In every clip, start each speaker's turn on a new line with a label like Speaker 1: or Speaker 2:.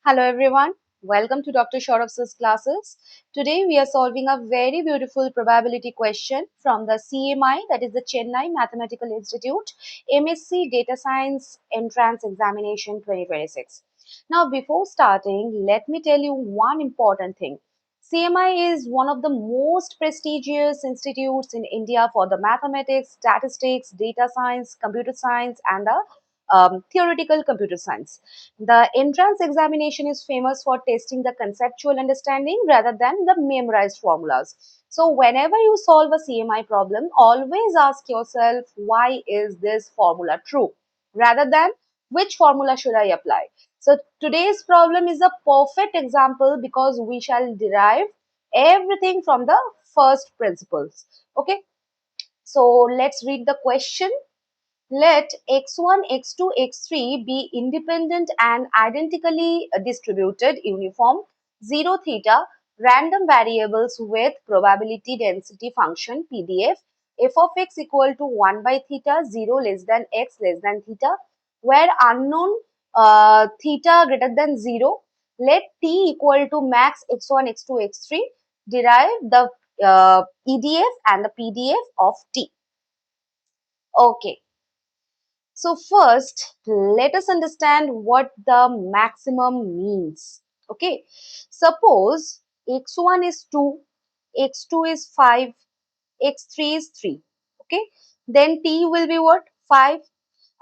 Speaker 1: Hello everyone, welcome to Dr. Shaurav's classes. Today we are solving a very beautiful probability question from the CMI, that is the Chennai Mathematical Institute MSc Data Science Entrance Examination 2026. Now before starting, let me tell you one important thing. CMI is one of the most prestigious institutes in India for the mathematics, statistics, data science, computer science and the theoretical computer science. The entrance examination is famous for testing the conceptual understanding rather than the memorized formulas. So whenever you solve a CMI problem, always ask yourself, why is this formula true? Rather than which formula should I apply? So today's problem is a perfect example because we shall derive everything from the first principles. Okay, so let's read the question. Let x1, x2, x3 be independent and identically distributed uniform 0 theta random variables with probability density function PDF f of x equal to 1 by theta 0 less than x less than theta where unknown theta greater than 0. Let t equal to max x1, x2, x3. Derive the EDF and the PDF of t. Okay. So first, let us understand what the maximum means. Okay, suppose x1 is 2, x2 is 5, x3 is 3. Okay, then t will be what? 5.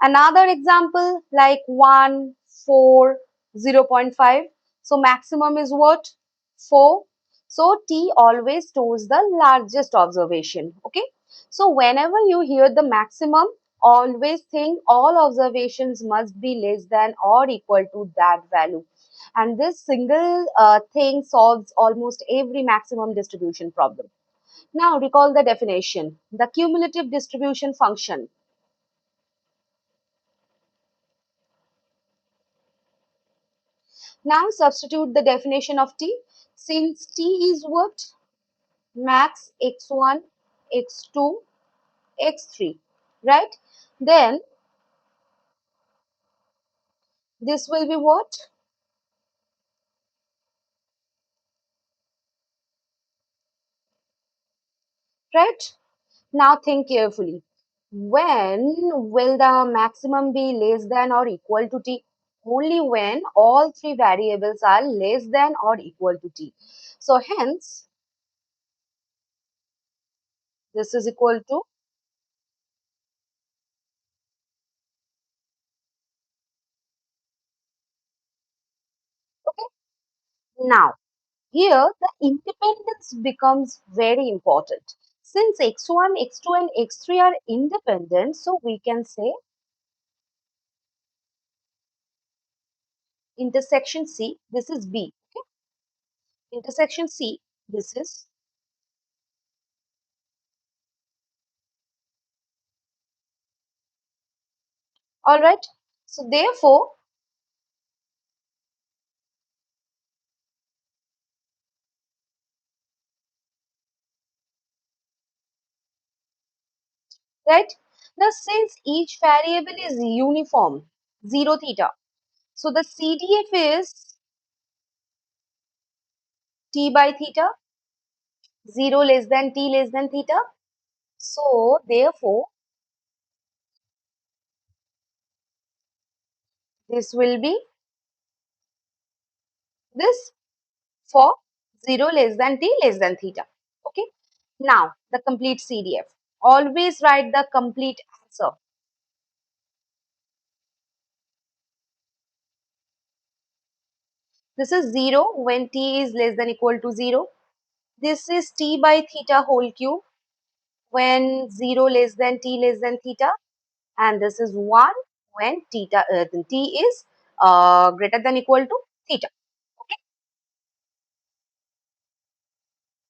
Speaker 1: Another example like 1, 4, 0.5. So maximum is what? 4. So t always stores the largest observation. Okay. So whenever you hear the maximum, always think all observations must be less than or equal to that value. And this single thing solves almost every maximum distribution problem. Now recall the definition. The cumulative distribution function. Now substitute the definition of t. Since t is what? Max x1, x2, x3, right? Then this will be what? Right? Now think carefully. When will the maximum be less than or equal to t? Only when all three variables are less than or equal to t. So hence, this is equal to, okay? Now, here, the independence becomes very important. Since x1, x2 and x3 are independent, so we can say intersection C, this is B. Okay? Intersection C, this is, alright. So therefore, right? Now since each variable is uniform, 0 theta, so the CDF is t by theta, 0 less than t less than theta. So therefore, this will be this for 0 less than t less than theta. Okay. Now, the complete CDF. Always write the complete answer. This is 0 when t is less than equal to 0. This is t by theta whole cube when 0 less than t less than theta. And this is 1 when t is greater than equal to theta. Okay.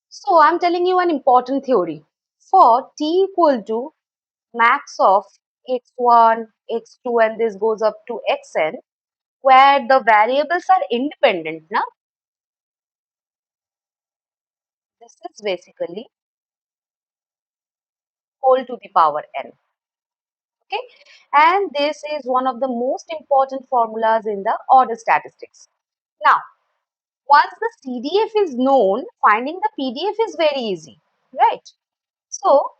Speaker 1: So, I'm telling you an important theory. For t equal to max of x1, x2 and this goes up to xn where the variables are independent. Now, this is basically whole to the power n. Okay, and this is one of the most important formulas in the order statistics. Now, once the CDF is known, finding the PDF is very easy, right? So,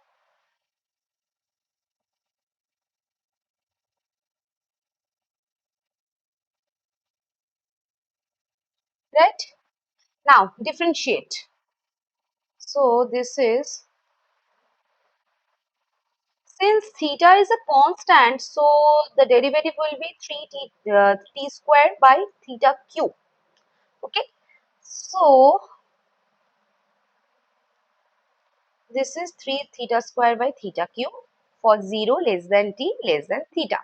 Speaker 1: right? Now, differentiate. So, this is, since theta is a constant, so the derivative will be 3t squared by theta q. Okay. So, this is 3 theta square by theta cube for 0 less than t less than theta.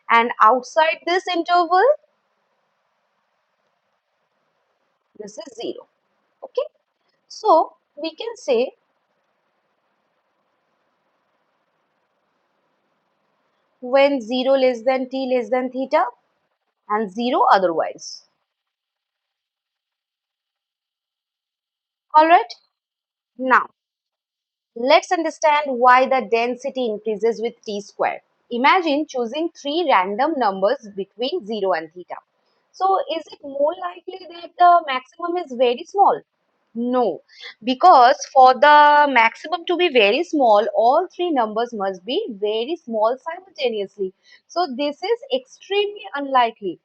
Speaker 1: And outside this interval, this is 0. Okay. So, we can say when 0 less than t less than theta and 0 otherwise. Alright. Now, let's understand why the density increases with t square. Imagine choosing three random numbers between 0 and theta. So, is it more likely that the maximum is very small? No, because for the maximum to be very small, all three numbers must be very small simultaneously. So, this is extremely unlikely.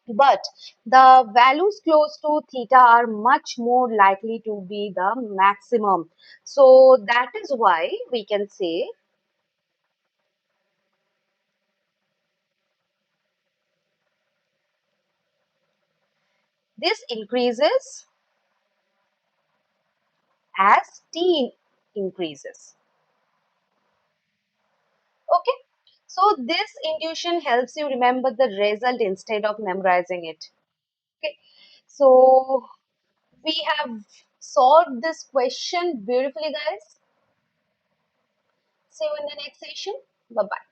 Speaker 1: But the values close to theta are much more likely to be the maximum. So that is why we can say this increases as t increases. Okay. So this intuition helps you remember the result instead of memorizing it. Okay. So we have solved this question beautifully, guys. See you in the next session. Bye bye.